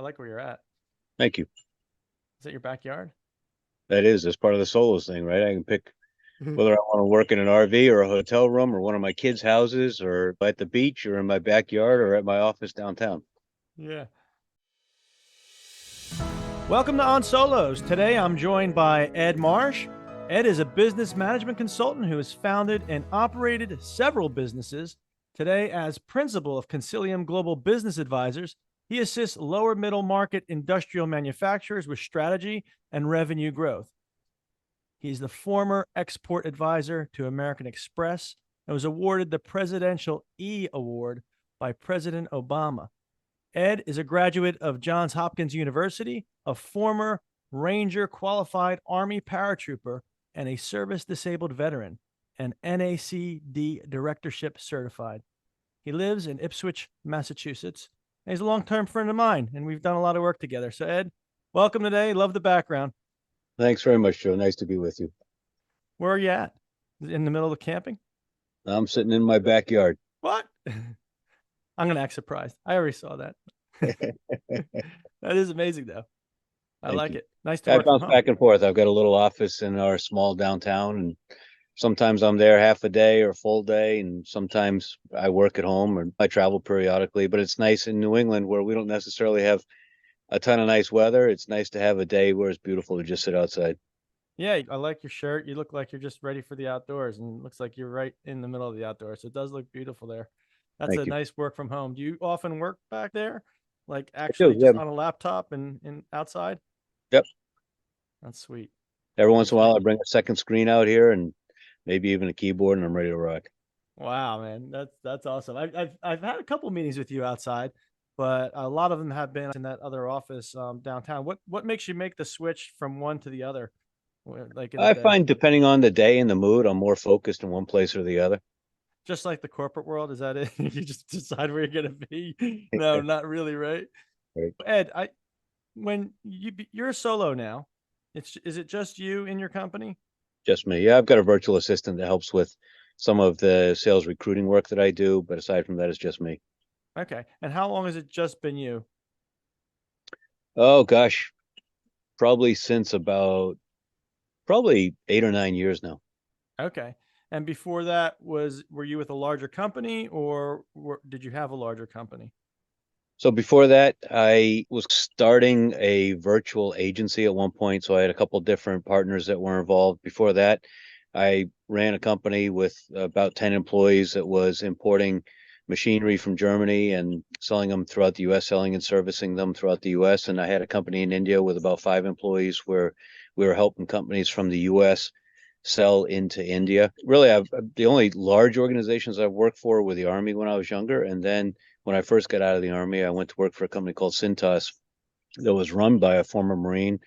I like where you're at. Thank you. Is that your backyard? That's part of the solos thing, right? I can pick whether I want to work in an RV or a hotel room or one of my kids' houses or at the beach or in my backyard or at my office downtown. Yeah. Welcome to OnSolos. Today I'm joined by Ed Marsh. Ed is a business management consultant who has founded and operated several businesses. Today, as principal of Consilium Global Business Advisors, he assists lower middle market industrial manufacturers with strategy and revenue growth. He's the former export advisor to American Express and was awarded the Presidential E Award by President Obama. Ed is a graduate of Johns Hopkins University, a former Ranger qualified Army paratrooper, and a service disabled veteran, and NACD directorship certified. He lives in Ipswich, Massachusetts, and he's a long-term friend of mine, and we've done a lot of work together. So, Ed, welcome today. Love the background. Thanks very much, Joe. Nice to be with you. Where are you at? In the middle of the camping? I'm sitting in my backyard. What? I'm going to act surprised. I already saw that. That is amazing, though. I like it. Nice to I work from bounce home. back and forth. I've got a little office in our small downtown, and sometimes I'm there half a day or a full day, and sometimes I work at home or I travel periodically. But it's nice in New England where we don't necessarily have a ton of nice weather. It's nice to have a day where it's beautiful to just sit outside. Yeah, I like your shirt. You look like you're just ready for the outdoors, and it looks like you're right in the middle of the outdoors. So it does look beautiful there. That's a Thank you. nice work from home. Do you often work back there? Like I do. actually Yeah. just on a laptop and outside? Yep. That's sweet. Every Good once in a for while, I you. bring a second screen out here and maybe even a keyboard, and I'm ready to rock. Wow, man, that's awesome. I've had a couple meetings with you outside, but a lot of them have been in that other office downtown. What makes you make the switch from one to the other, like in a I day? find depending on the day and the mood, I'm more focused in one place or the other. Just like the corporate world, is that it? You just decide where you're gonna be? No, not really, right? Right. Ed, when you're a solo now, is it just you in your company? Just me. Yeah, I've got a virtual assistant that helps with some of the sales recruiting work that I do, but aside from that, it's just me. Okay. And how long has it just been you? Oh gosh, probably since about probably 8 or 9 years now. Okay. And before that, were you with a larger company, or did you have a larger company? So before that, I was starting a virtual agency at one point. So I had a couple different partners that were involved. Before that, I ran a company with about 10 employees that was importing machinery from Germany and selling them throughout the US, selling and servicing them throughout the US. And I had a company in India with about 5 employees where we were helping companies from the US sell into India. Really, the only large organizations I've worked for were the Army when I was younger. And then when I first got out of the Army, I went to work for a company called Cintas that was run by a former Marine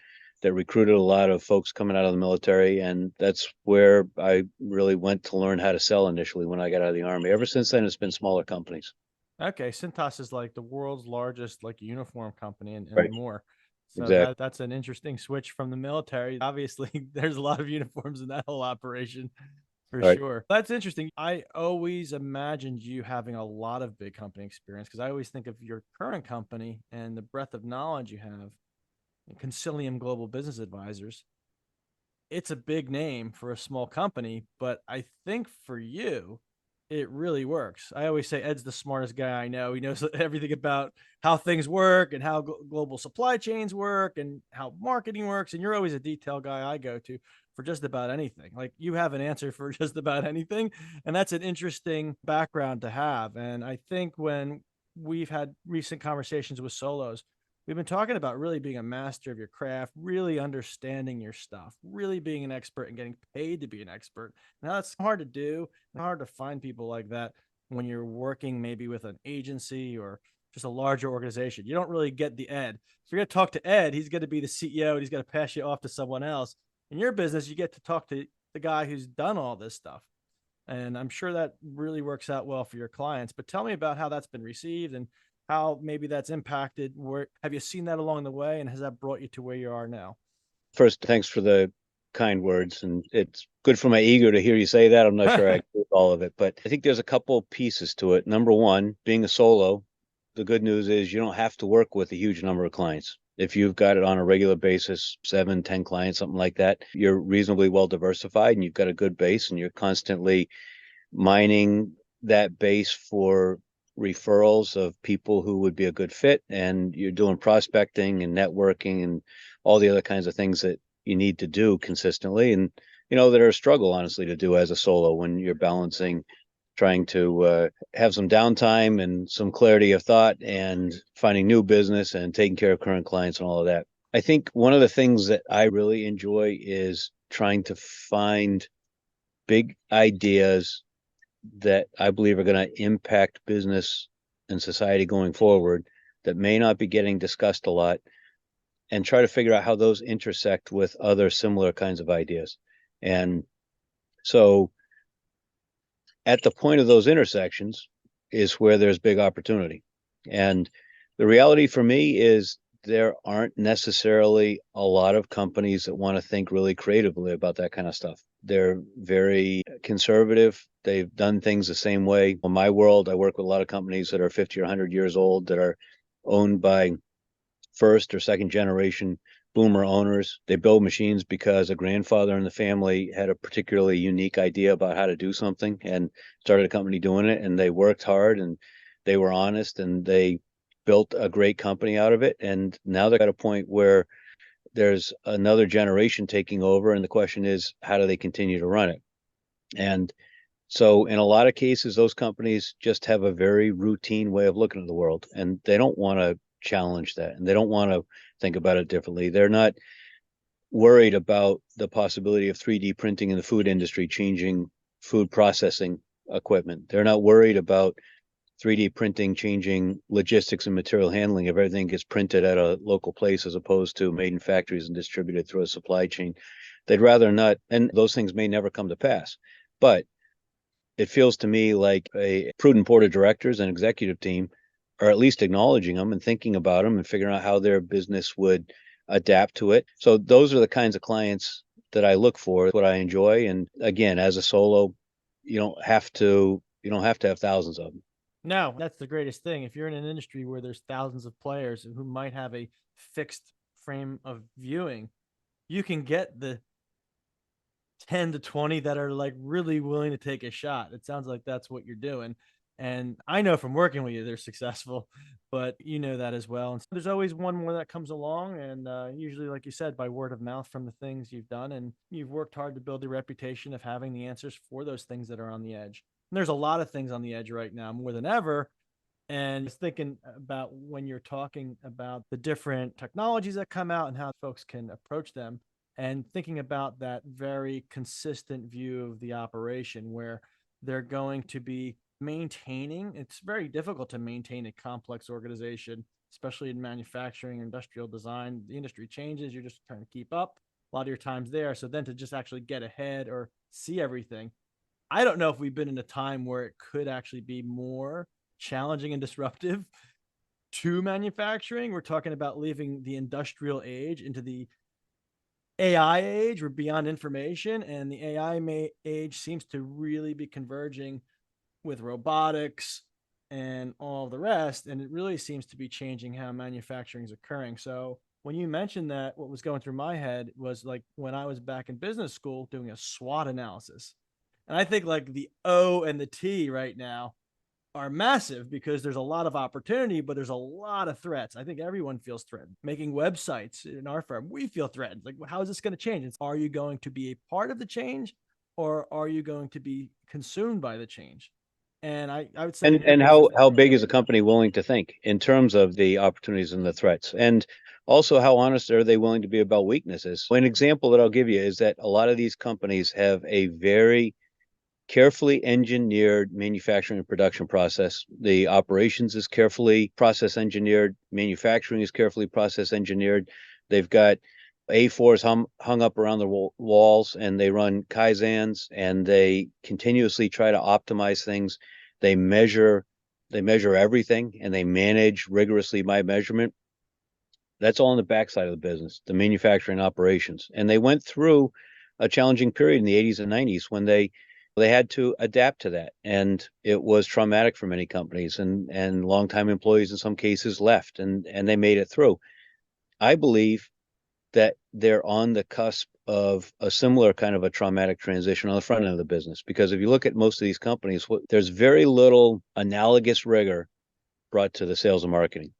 that recruited a lot of folks coming out of the military. And that's where I really went to learn how to sell initially when I got out of the Army. Ever since then, it's been smaller companies. Okay, Cintas is like the world's largest like uniform company and Right. more. So Exactly. that's an interesting switch from the military. Obviously, there's a lot of uniforms in that whole operation for All right. sure. That's interesting. I always imagined you having a lot of big company experience because I always think of your current company and the breadth of knowledge you have in Consilium Global Business Advisors. It's a big name for a small company, but I think for you, it really works. I always say Ed's the smartest guy I know. He knows everything about how things work and how global supply chains work and how marketing works. And you're always a detail guy I go to for just about anything. Like you have an answer for just about anything. And that's an interesting background to have. And I think when we've had recent conversations with solos, we've been talking about really being a master of your craft, really understanding your stuff, really being an expert and getting paid to be an expert. Now that's hard to do and hard to find people like that when you're working maybe with an agency or just a larger organization. You don't really get the Ed. So you're going to talk to Ed, he's going to be the CEO and he's going to pass you off to someone else. In your business, you get to talk to the guy who's done all this stuff. And I'm sure that really works out well for your clients. But tell me about how that's been received and how maybe that's impacted. Where have you seen that along the way, and has that brought you to where you are now? First, thanks for the kind words. And it's good for my ego to hear you say that. I'm not sure I agree with all of it, but I think there's a couple pieces to it. Number one, being a solo, the good news is you don't have to work with a huge number of clients. If you've got it on a regular basis, 7, 10 clients, something like that, you're reasonably well diversified and you've got a good base and you're constantly mining that base for referrals of people who would be a good fit. And you're doing prospecting and networking and all the other kinds of things that you need to do consistently. And, that are a struggle, honestly, to do as a solo when you're balancing trying to have some downtime and some clarity of thought and finding new business and taking care of current clients and all of that. I think one of the things that I really enjoy is trying to find big ideas that I believe are going to impact business and society going forward that may not be getting discussed a lot, and try to figure out how those intersect with other similar kinds of ideas. And so at the point of those intersections is where there's big opportunity. And the reality for me is there aren't necessarily a lot of companies that want to think really creatively about that kind of stuff. They're very conservative. They've done things the same way. In my world, I work with a lot of companies that are 50 or 100 years old that are owned by first or second generation boomer owners. They build machines because a grandfather in the family had a particularly unique idea about how to do something and started a company doing it. And they worked hard and they were honest and they built a great company out of it. And now they're at a point where there's another generation taking over. And the question is, how do they continue to run it? And so in a lot of cases, those companies just have a very routine way of looking at the world, and they don't want to challenge that, and they don't want to think about it differently. They're not worried about the possibility of 3D printing in the food industry changing food processing equipment. They're not worried about 3D printing changing logistics and material handling if everything gets printed at a local place as opposed to made in factories and distributed through a supply chain. They'd rather not, and those things may never come to pass. But it feels to me like a prudent board of directors and executive team are at least acknowledging them and thinking about them and figuring out how their business would adapt to it. So those are the kinds of clients that I look for, what I enjoy. And again, as a solo, you don't have to have thousands of them. No, that's the greatest thing. If you're in an industry where there's thousands of players who might have a fixed frame of viewing, you can get the 10 to 20 that are like really willing to take a shot. It sounds like that's what you're doing. And I know from working with you, they're successful, but you know that as well. And so there's always one more that comes along. And usually, like you said, by word of mouth from the things you've done. And you've worked hard to build a reputation of having the answers for those things that are on the edge. And there's a lot of things on the edge right now, more than ever. And just thinking about when you're talking about the different technologies that come out and how folks can approach them, and thinking about that very consistent view of the operation where they're going to be maintaining. It's very difficult to maintain a complex organization, especially in manufacturing, industrial design. The industry changes, you're just trying to keep up. A lot of your time's there. So then to just actually get ahead or see everything, I don't know if we've been in a time where it could actually be more challenging and disruptive to manufacturing. We're talking about leaving the industrial age into the AI age. We're beyond information, and the age seems to really be converging with robotics and all the rest. And it really seems to be changing how manufacturing is occurring. So when you mentioned that, what was going through my head was like when I was back in business school doing a SWOT analysis. And I think like the O and the T right now are massive because there's a lot of opportunity, but there's a lot of threats. I think everyone feels threatened. Making websites in our firm, we feel threatened. Like, how is this going to change? Are you going to be a part of the change, or are you going to be consumed by the change? And I would say And how big is a company willing to think in terms of the opportunities and the threats? And also, how honest are they willing to be about weaknesses? An example that I'll give you is that a lot of these companies have a very carefully engineered manufacturing and production process. The operations is carefully process engineered. Manufacturing is carefully process engineered. They've got A4s hung up around the walls, and they run Kaizens, and they continuously try to optimize things. They measure everything, and they manage rigorously by measurement. That's all on the backside of the business, the manufacturing operations. And they went through a challenging period in the 80s and 90s when they They had to adapt to that. And it was traumatic for many companies, and longtime employees in some cases left, and they made it through. I believe that they're on the cusp of a similar kind of a traumatic transition on the front end of the business. Because if you look at most of these companies, there's very little analogous rigor brought to the sales and marketing,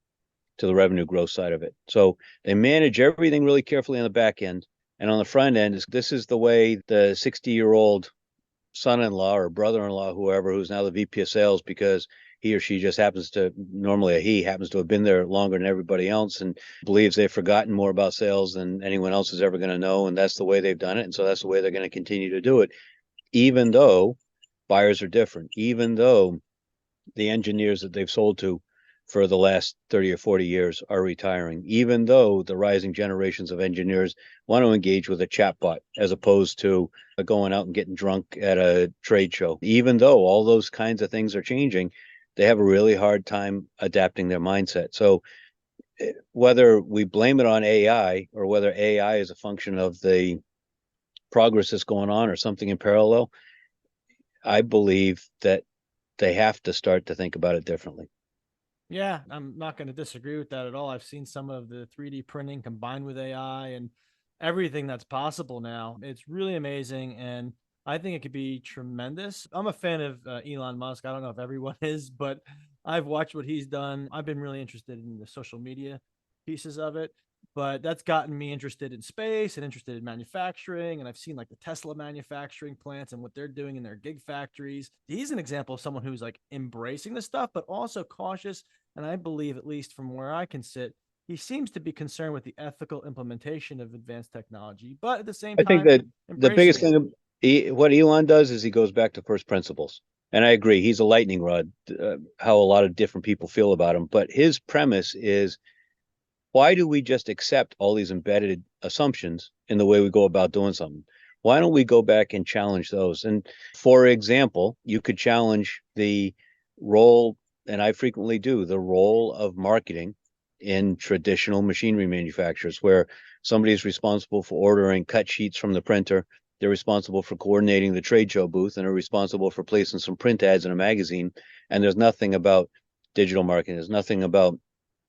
to the revenue growth side of it. So they manage everything really carefully on the back end. And on the front end, this is the way the 60-year-old son-in-law or brother-in-law, whoever, who's now the VP of sales because he or she just happens to, normally a he, happens to have been there longer than everybody else and believes they've forgotten more about sales than anyone else is ever going to know. And that's the way they've done it. And so that's the way they're going to continue to do it, even though buyers are different, even though the engineers that they've sold to for the last 30 or 40 years are retiring, even though the rising generations of engineers want to engage with a chatbot as opposed to going out and getting drunk at a trade show. Even though all those kinds of things are changing, they have a really hard time adapting their mindset. So whether we blame it on AI or whether AI is a function of the progress that's going on or something in parallel, I believe that they have to start to think about it differently. Yeah, I'm not going to disagree with that at all. I've seen some of the 3D printing combined with AI and everything that's possible now. It's really amazing. And I think it could be tremendous. I'm a fan of Elon Musk. I don't know if everyone is, but I've watched what he's done. I've been really interested in the social media pieces of it, but that's gotten me interested in space and interested in manufacturing. And I've seen like the Tesla manufacturing plants and what they're doing in their gig factories. He's an example of someone who's like embracing the stuff, but also cautious. And I believe, at least from where I can sit, he seems to be concerned with the ethical implementation of advanced technology, but at the same I think time, that the embracing biggest it. thing, what Elon does is he goes back to first principles. And I agree, he's a lightning rod, how a lot of different people feel about him. But his premise is, why do we just accept all these embedded assumptions in the way we go about doing something? Why don't we go back and challenge those? And for example, you could challenge the role, and I frequently do, the role of marketing in traditional machinery manufacturers, where somebody is responsible for ordering cut sheets from the printer. They're responsible for coordinating the trade show booth and are responsible for placing some print ads in a magazine. And there's nothing about digital marketing. There's nothing about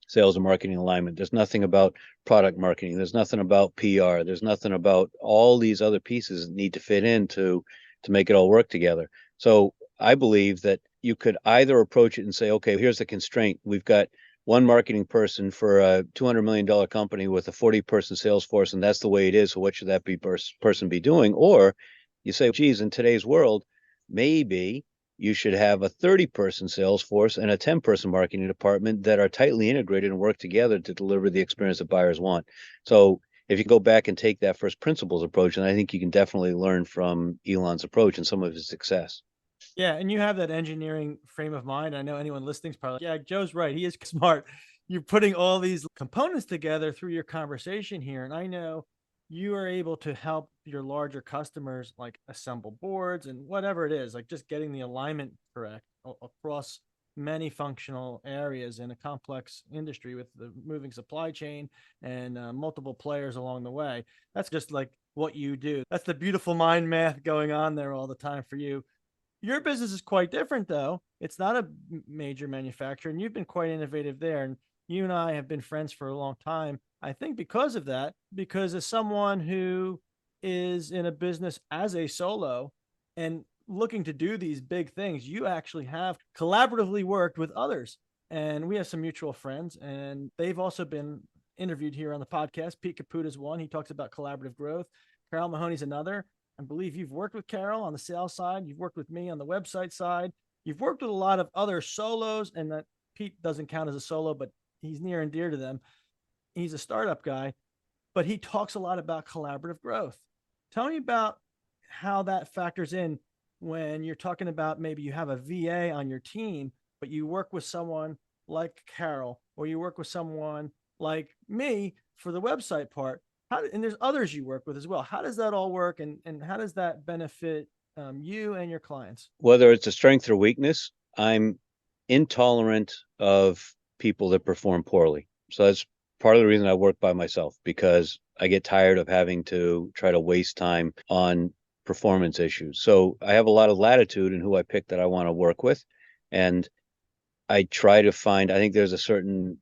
sales and marketing alignment. There's nothing about product marketing. There's nothing about PR. There's nothing about all these other pieces that need to fit in to make it all work together. So I believe that you could either approach it and say, okay, here's the constraint. We've got one marketing person for a $200 million company with a 40-person sales force, and that's the way it is. So what should that person be doing? Or you say, geez, in today's world, maybe you should have a 30-person sales force and a 10-person marketing department that are tightly integrated and work together to deliver the experience that buyers want. So if you go back and take that first principles approach, and I think you can definitely learn from Elon's approach and some of his success. Yeah, and you have that engineering frame of mind. I know anyone listening is probably like, yeah, Joe's right. He is smart. You're putting all these components together through your conversation here. And I know you are able to help your larger customers like assemble boards and whatever it is, like just getting the alignment correct across many functional areas in a complex industry with the moving supply chain and multiple players along the way. That's just like what you do. That's the beautiful mind math going on there all the time for you. Your business is quite different, though. It's not a major manufacturer, and you've been quite innovative there. And you and I have been friends for a long time. I think because of that, because as someone who is in a business as a solo and looking to do these big things, you actually have collaboratively worked with others. And we have some mutual friends, and they've also been interviewed here on the podcast. Pete Caputa is one. He talks about collaborative growth. Carol Mahoney's another. I believe you've worked with Carol on the sales side. You've worked with me on the website side. You've worked with a lot of other solos, and that Pete doesn't count as a solo, but he's near and dear to them. He's a startup guy, but he talks a lot about collaborative growth. Tell me about how that factors in when you're talking about maybe you have a VA on your team, but you work with someone like Carol, or you work with someone like me for the website part. And there's others you work with as well. How does that all work, and how does that benefit you and your clients? Whether it's a strength or weakness, I'm intolerant of people that perform poorly. So that's part of the reason I work by myself, because I get tired of having to try to waste time on performance issues. So I have a lot of latitude in who I pick that I want to work with. And I try to find, I think there's a certain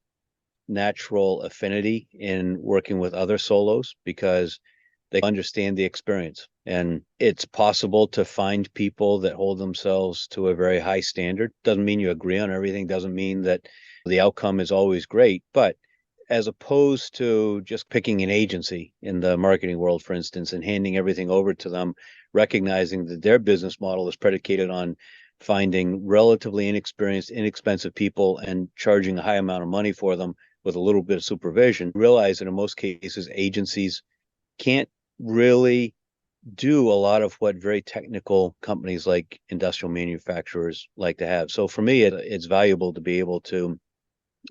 natural affinity in working with other solos because they understand the experience. And it's possible to find people that hold themselves to a very high standard. Doesn't mean you agree on everything, doesn't mean that the outcome is always great, but as opposed to just picking an agency in the marketing world, for instance, and handing everything over to them, recognizing that their business model is predicated on finding relatively inexperienced, inexpensive people and charging a high amount of money for them with a little bit of supervision, realize that in most cases, agencies can't really do a lot of what very technical companies like industrial manufacturers like to have. So for me, it's valuable to be able to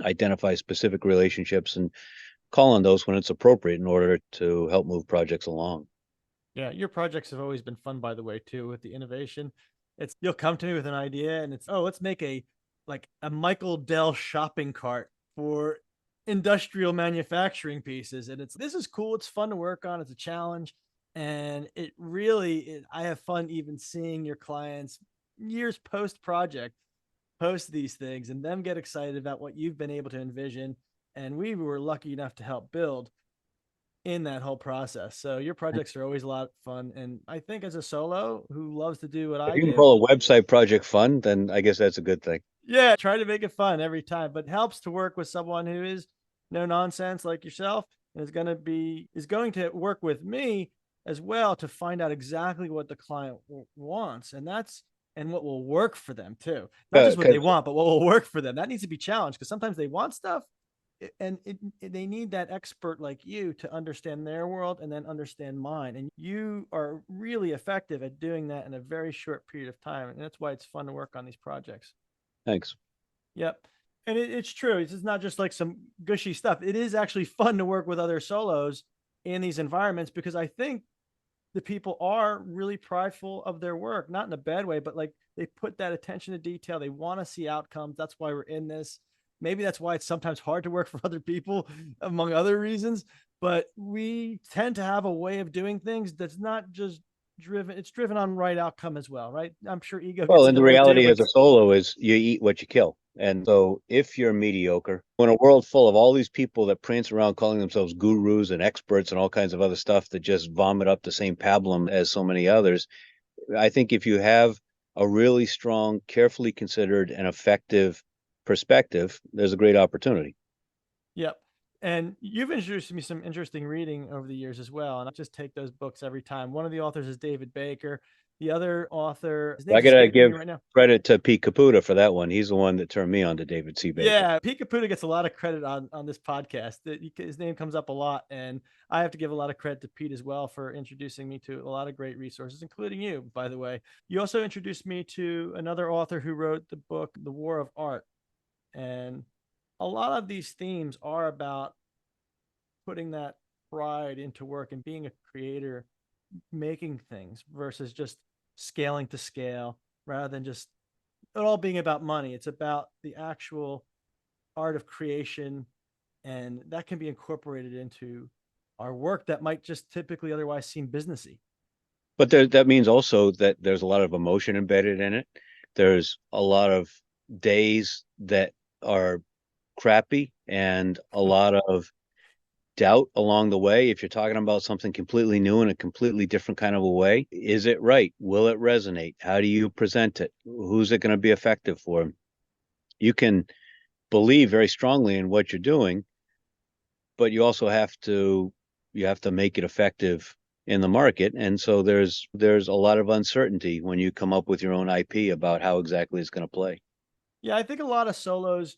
identify specific relationships and call on those when it's appropriate in order to help move projects along. Yeah, your projects have always been fun, by the way, too, with the innovation. It's you'll come to me with an idea and it's, oh, let's make a like a Michael Dell shopping cart for industrial manufacturing pieces. And it's this is cool. It's fun to work on. It's a challenge. And I have fun even seeing your clients years post project post these things and them get excited about what you've been able to envision. And we were lucky enough to help build in that whole process. So your projects are always a lot of fun. And I think as a solo who loves to do what If I you can do, call a website project fun, then I guess that's a good thing. yeah, try to make it fun every time, but helps to work with someone who is no nonsense like yourself and is going to work with me as well to find out exactly what the client wants. And what will work for them too. Not just what Because they want, but what will work for them. That needs to be challenged because sometimes they want stuff they need that expert like you to understand their world and then understand mine. And you are really effective at doing that in a very short period of time. And that's why it's fun to work on these projects. thanks. Yep. And it's true. It's not just like some gushy stuff. It is actually fun to work with other solos in these environments because I think the people are really prideful of their work, not in a bad way, but like they put that attention to detail. They want to see outcomes. That's why we're in this. Maybe that's why it's sometimes hard to work for other people, among other reasons. But we tend to have a way of doing things that's not just driven, it's driven on right outcome as well, right? I'm sure ego Well, gets and into the there too, reality but as a solo is you eat what you kill. And so if you're mediocre, in a world full of all these people that prance around calling themselves gurus and experts and all kinds of other stuff that just vomit up the same pablum as so many others, I think if you have a really strong, carefully considered, and effective perspective, there's a great opportunity. yep. And you've introduced me some interesting reading over the years as well. And I just take those books every time. One of the authors is David Baker. The other author, his I name's got to escaping me give right now. credit to Pete Caputa for that one. He's the one that turned me on to David C. Baker. Yeah, Pete Caputa gets a lot of credit on this podcast. His name comes up a lot, and I have to give a lot of credit to Pete as well for introducing me to a lot of great resources, including you, by the way. You also introduced me to another author who wrote the book The War of Art, and a lot of these themes are about putting that pride into work and being a creator, making things versus just scaling to scale rather than just it all being about money. It's about the actual art of creation, and that can be incorporated into our work that might just typically otherwise seem businessy. But that means also that there's a lot of emotion embedded in it. There's a lot of days that are crappy and a lot of doubt along the way. If you're talking about something completely new in a completely different kind of a way, is it right? Will it resonate? How do you present it? Who's it going to be effective for? You can believe very strongly in what you're doing, but you have to make it effective in the market. And so there's a lot of uncertainty when you come up with your own IP about how exactly it's going to play. Yeah, I think a lot of solos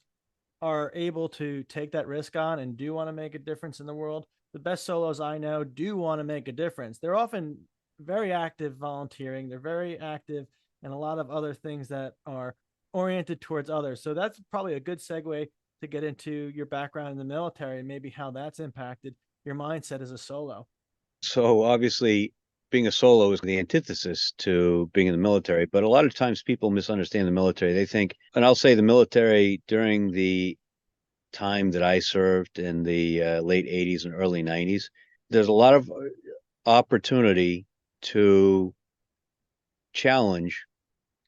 are able to take that risk on and do want to make a difference in the world. The best solos I know do want to make a difference. They're often very active volunteering, they're very active in a lot of other things that are oriented towards others. So that's probably a good segue to get into your background in the military and maybe how that's impacted your mindset as a solo. So obviously being a solo is the antithesis to being in the military, but a lot of times people misunderstand the military. They think, and I'll say the military during the time that I served in the late 80s and early 90s, there's a lot of opportunity to challenge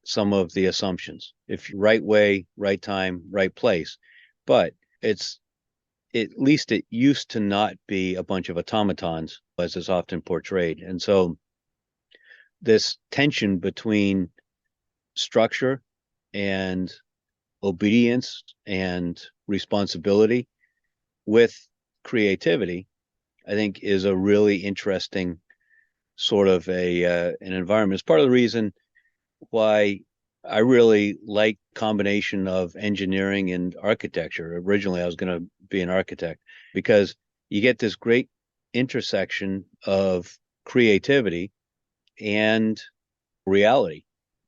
some of the assumptions. If right way, right time, right place. But it's at least it used to not be a bunch of automatons as is often portrayed. And so this tension between structure and obedience and responsibility with creativity, I think is a really interesting sort of an environment. It's part of the reason why I really like combination of engineering and architecture. Originally, I was going to be an architect because you get this great intersection of creativity and reality,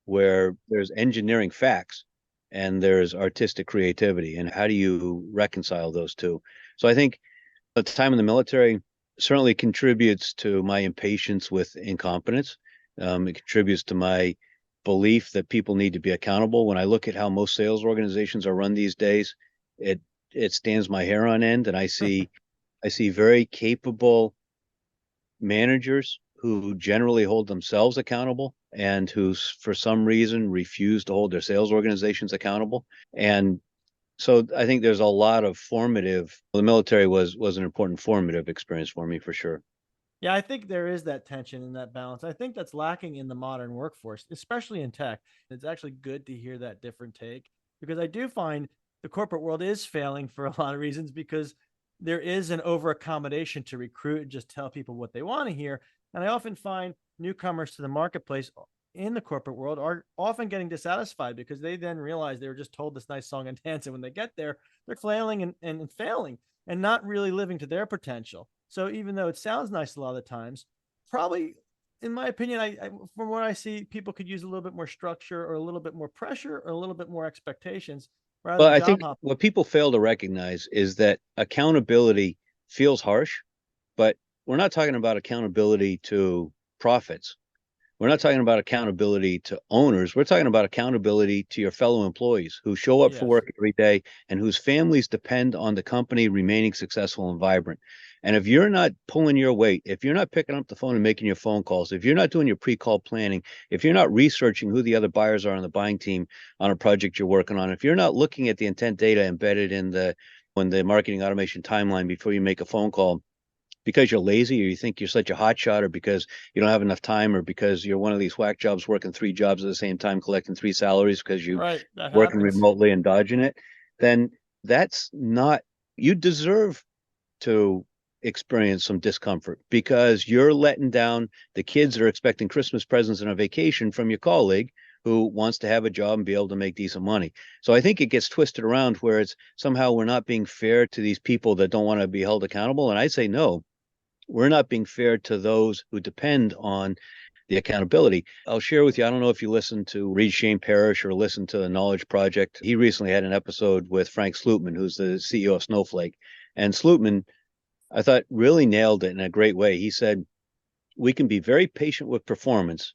where there's engineering facts and there's artistic creativity. And how do you reconcile those two? So I think the time in the military certainly contributes to my impatience with incompetence. It contributes to my belief that people need to be accountable. When I look at how most sales organizations are run these days, it stands my hair on end, and I see very capable managers who generally hold themselves accountable and who, for some reason, refuse to hold their sales organizations accountable. And so I think there's a lot of formative. The military was an important formative experience for me for sure. Yeah, I think there is that tension and that balance. I think that's lacking in the modern workforce, especially in tech. It's actually good to hear that different take because I do find the corporate world is failing for a lot of reasons because there is an over accommodation to recruit and just tell people what they want to hear. And I often find newcomers to the marketplace in the corporate world are often getting dissatisfied because they then realize they were just told this nice song and dance. And when they get there, they're flailing and failing and not really living to their potential. So even though it sounds nice a lot of the times, probably, in my opinion, from what I see, people could use a little bit more structure or a little bit more pressure or a little bit more expectations rather Well, than I job think hopping. what people fail to recognize is that accountability feels harsh, but we're not talking about accountability to profits. We're not talking about accountability to owners. We're talking about accountability to your fellow employees who show up for Yes. work every day and whose families depend on the company remaining successful and vibrant. And if you're not pulling your weight, if you're not picking up the phone and making your phone calls, if you're not doing your pre-call planning, if you're not researching who the other buyers are on the buying team on a project you're working on, if you're not looking at the intent data embedded in the marketing automation timeline before you make a phone call, because you're lazy or you think you're such a hotshot or because you don't have enough time or because you're one of these whack jobs working three jobs at the same time collecting three salaries because you Right. That working happens. remotely and dodging it, then that's not, you deserve to experience some discomfort because you're letting down the kids that are expecting Christmas presents and a vacation from your colleague who wants to have a job and be able to make decent money. So I think it gets twisted around where it's somehow we're not being fair to these people that don't want to be held accountable. And I say no, we're not being fair to those who depend on the accountability. I'll share with you, I don't know if you listen to Reed Shane Parrish or listen to the Knowledge Project. He recently had an episode with Frank Slootman, who's the CEO of Snowflake. And Slootman, I thought, really nailed it in a great way. He said, we can be very patient with performance,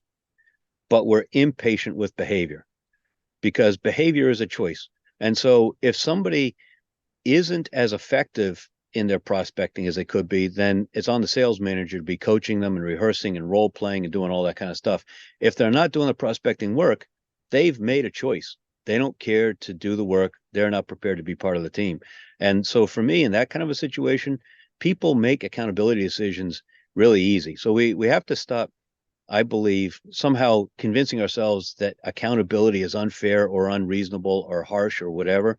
but we're impatient with behavior because behavior is a choice. And so if somebody isn't as effective in their prospecting as they could be, then it's on the sales manager to be coaching them and rehearsing and role playing and doing all that kind of stuff. If they're not doing the prospecting work, they've made a choice. They don't care to do the work. They're not prepared to be part of the team. And so for me, in that kind of a situation, people make accountability decisions really easy. So we have to stop, I believe, somehow convincing ourselves that accountability is unfair or unreasonable or harsh or whatever.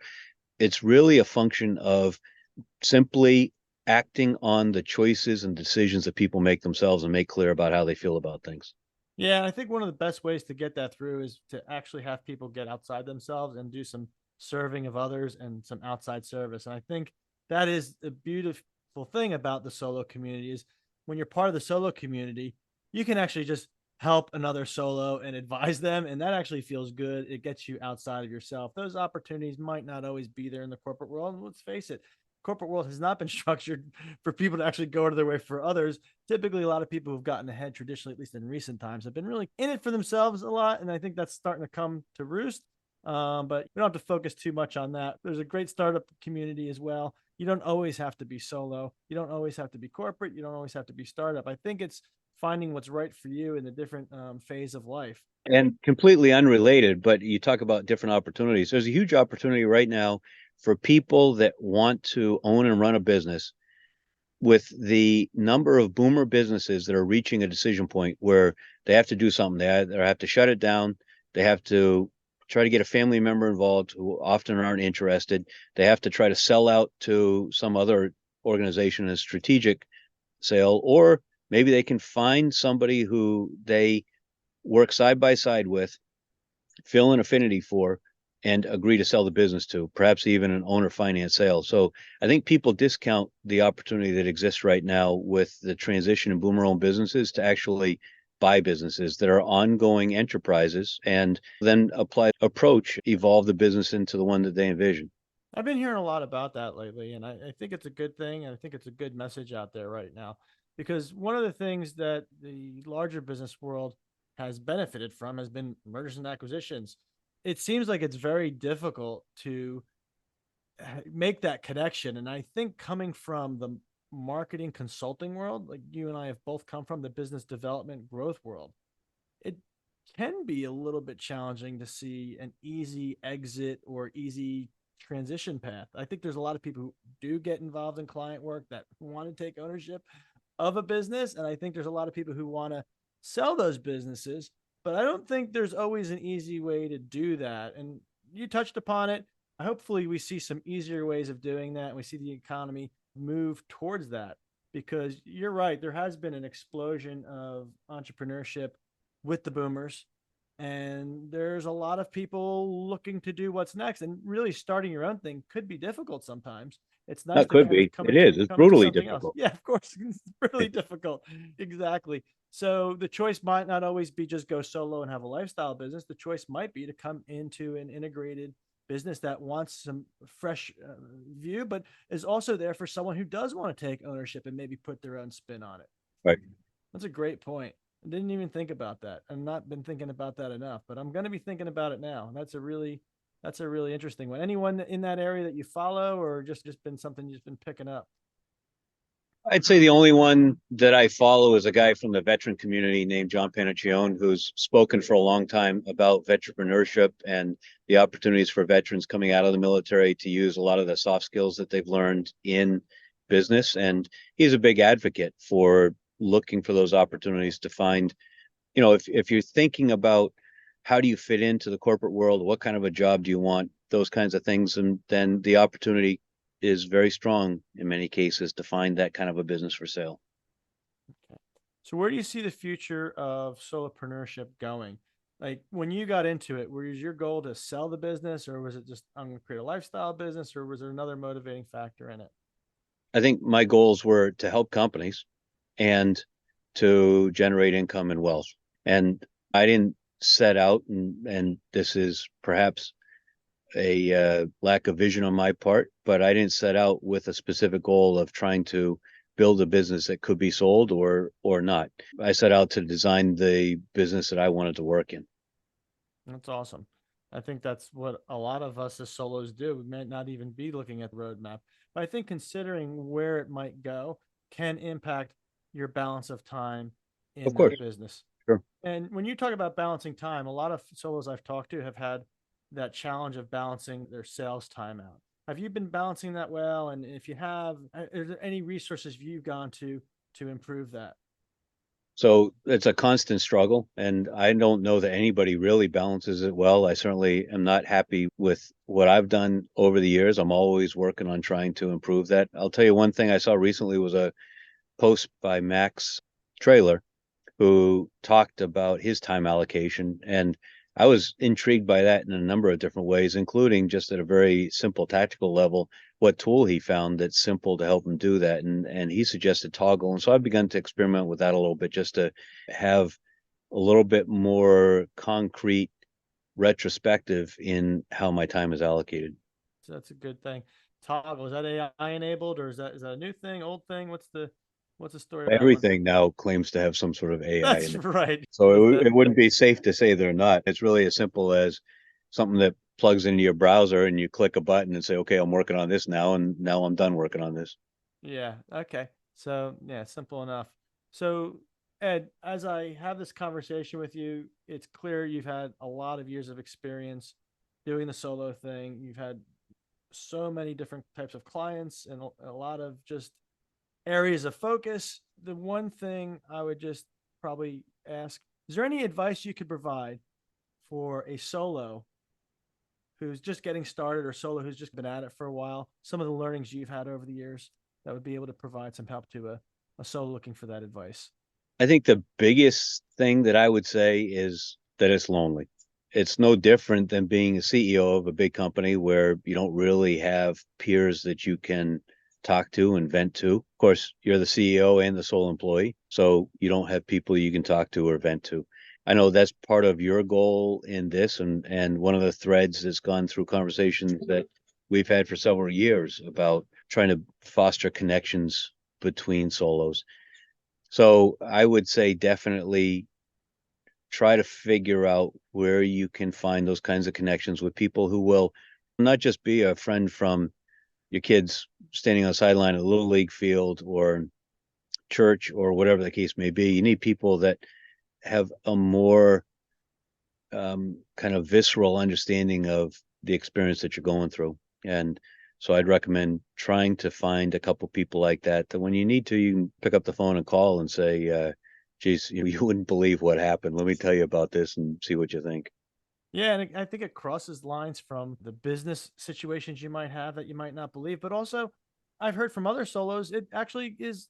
It's really a function of simply acting on the choices and decisions that people make themselves and make clear about how they feel about things. Yeah, I think one of the best ways to get that through is to actually have people get outside themselves and do some serving of others and some outside service. And I think that is the beautiful thing about the solo community is when you're part of the solo community, you can actually just help another solo and advise them. And that actually feels good. It gets you outside of yourself. Those opportunities might not always be there in the corporate world. Let's face it, corporate world has not been structured for people to actually go out of their way for others. Typically, a lot of people who've gotten ahead traditionally, at least in recent times, have been really in it for themselves a lot. And I think that's starting to come to roost. But we don't have to focus too much on that. There's a great startup community as well. You don't always have to be solo. You don't always have to be corporate. You don't always have to be startup. I think it's finding what's right for you in a different phase of life. And completely unrelated, but you talk about different opportunities. There's a huge opportunity right now for people that want to own and run a business with the number of boomer businesses that are reaching a decision point where they have to do something. They either have to shut it down, they have to try to get a family member involved who often aren't interested. They have to try to sell out to some other organization as strategic sale, or maybe they can find somebody who they work side by side with, feel an affinity for, and agree to sell the business to, perhaps even an owner finance sale. So I think people discount the opportunity that exists right now with the transition in boomer owned businesses to actually buy businesses that are ongoing enterprises and then approach, evolve the business into the one that they envision. I've been hearing a lot about that lately, and I think it's a good thing. And I think it's a good message out there right now because one of the things that the larger business world has benefited from has been mergers and acquisitions. It seems like it's very difficult to make that connection. And I think coming from the marketing consulting world, like you and I have both come from the business development growth world, it can be a little bit challenging to see an easy exit or easy transition path. I think there's a lot of people who do get involved in client work that want to take ownership of a business. And I think there's a lot of people who want to sell those businesses, but I don't think there's always an easy way to do that. And you touched upon it. Hopefully, we see some easier ways of doing that. And we see the economy move towards that because you're right. There has been an explosion of entrepreneurship with the boomers. And there's a lot of people looking to do what's next. And really starting your own thing could be difficult sometimes. It's nice That to could kind of be. It is. It's come into brutally something else. difficult. Yeah, of course. It's really difficult. Exactly. So the choice might not always be just go solo and have a lifestyle business. The choice might be to come into an integrated business that wants some fresh view, but is also there for someone who does want to take ownership and maybe put their own spin on it. Right. That's a great point. I didn't even think about that. I've not been thinking about that enough, but I'm going to be thinking about it now. That's a really interesting one. Anyone in that area that you follow, or just been something you've been picking up? I'd say the only one that I follow is a guy from the veteran community named John Panaccione, who's spoken for a long time about entrepreneurship and the opportunities for veterans coming out of the military to use a lot of the soft skills that they've learned in business. And he's a big advocate for looking for those opportunities to find, if you're thinking about how do you fit into the corporate world, what kind of a job do you want, those kinds of things, and then the opportunity is very strong in many cases to find that kind of a business for sale. Okay. So where do you see the future of solopreneurship going? Like when you got into it, was your goal to sell the business, or was it just I'm going to create a lifestyle business, or was there another motivating factor in it? I think my goals were to help companies and to generate income and wealth. And I didn't set out, and this is perhaps a lack of vision on my part, but I didn't set out with a specific goal of trying to build a business that could be sold or not. I set out to design the business that I wanted to work in. That's awesome. I think that's what a lot of us as solos do. We might not even be looking at the roadmap, but I think considering where it might go can impact your balance of time Of in course, that business. sure. And when you talk about balancing time, a lot of solos I've talked to have had that challenge of balancing their sales time out. Have you been balancing that well? And if you have, are there any resources you've gone to improve that? So it's a constant struggle, and I don't know that anybody really balances it well. I certainly am not happy with what I've done over the years. I'm always working on trying to improve that. I'll tell you one thing I saw recently was a post by Max Trailer, who talked about his time allocation. And I was intrigued by that in a number of different ways, including just at a very simple tactical level, what tool he found that's simple to help him do that. And he suggested Toggle. And so I've begun to experiment with that a little bit just to have a little bit more concrete retrospective in how my time is allocated. So that's a good thing. Toggle, is that AI enabled or is that a new thing, old thing? What's the story of that one? Everything now claims to have some sort of AI That's in it. right. So Is it that wouldn't be safe to say they're not. It's really as simple as something that plugs into your browser and you click a button and say, okay, I'm working on this now, and now I'm done working on this. yeah, okay. So yeah, simple enough. So Ed, as I have this conversation with you, it's clear you've had a lot of years of experience doing the solo thing. You've had so many different types of clients and a lot of just areas of focus. The one thing I would just probably ask, is there any advice you could provide for a solo who's just getting started or solo who's just been at it for a while? Some of the learnings you've had over the years that would be able to provide some help to a solo looking for that advice. I think the biggest thing that I would say is that it's lonely. It's no different than being a CEO of a big company where you don't really have peers that you can talk to and vent to. Of course, you're the CEO and the sole employee, so you don't have people you can talk to or vent to. I know that's part of your goal in this, and one of the threads that's gone through conversations that we've had for several years about trying to foster connections between solos. So I would say definitely try to figure out where you can find those kinds of connections with people who will not just be a friend from your kids standing on the sideline of a little league field or church or whatever the case may be. You need people that have a more kind of visceral understanding of the experience that you're going through. And so I'd recommend trying to find a couple people like that, that when you need to, you can pick up the phone and call and say, geez, you wouldn't believe what happened. Let me tell you about this and see what you think. Yeah, and I think it crosses lines from the business situations you might have that you might not believe, but also I've heard from other solos, it actually is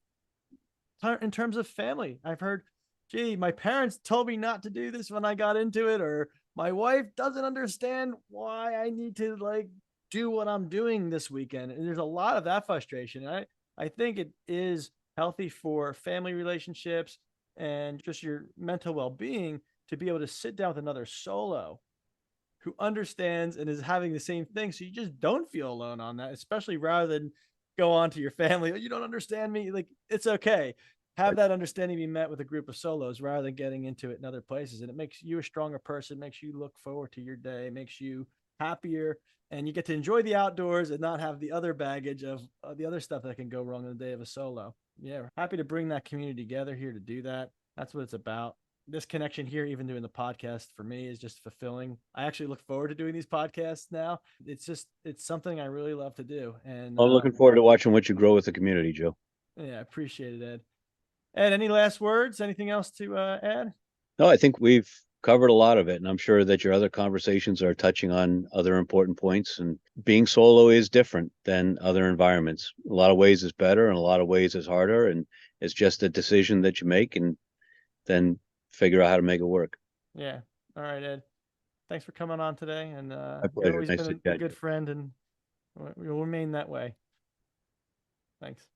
in terms of family. I've heard, gee, my parents told me not to do this when I got into it, or my wife doesn't understand why I need to like do what I'm doing this weekend. And there's a lot of that frustration. I think it is healthy for family relationships and just your mental well-being to be able to sit down with another solo who understands and is having the same thing. So you just don't feel alone on that, especially rather than go on to your family. "Oh, you don't understand me." Like, it's okay. Have that understanding be met with a group of solos rather than getting into it in other places. And it makes you a stronger person, makes you look forward to your day, makes you happier, and you get to enjoy the outdoors and not have the other baggage of the other stuff that can go wrong in the day of a solo. Yeah, happy to bring that community together here to do that. That's what it's about. This connection here, even doing the podcast for me, is just fulfilling. I actually look forward to doing these podcasts now. It's something I really love to do. And I'm looking forward to watching what you grow with the community, Joe. yeah, I appreciate it, Ed. Ed, any last words? Anything else to add? No, I think we've covered a lot of it, and I'm sure that your other conversations are touching on other important points. And being solo is different than other environments. A lot of ways is better, and a lot of ways is harder. And it's just a decision that you make, and then figure out how to make it work. Yeah. All right, Ed. Thanks for coming on today. And My you've pleasure. always Nice been to a chat. good friend, and you'll remain that way. Thanks.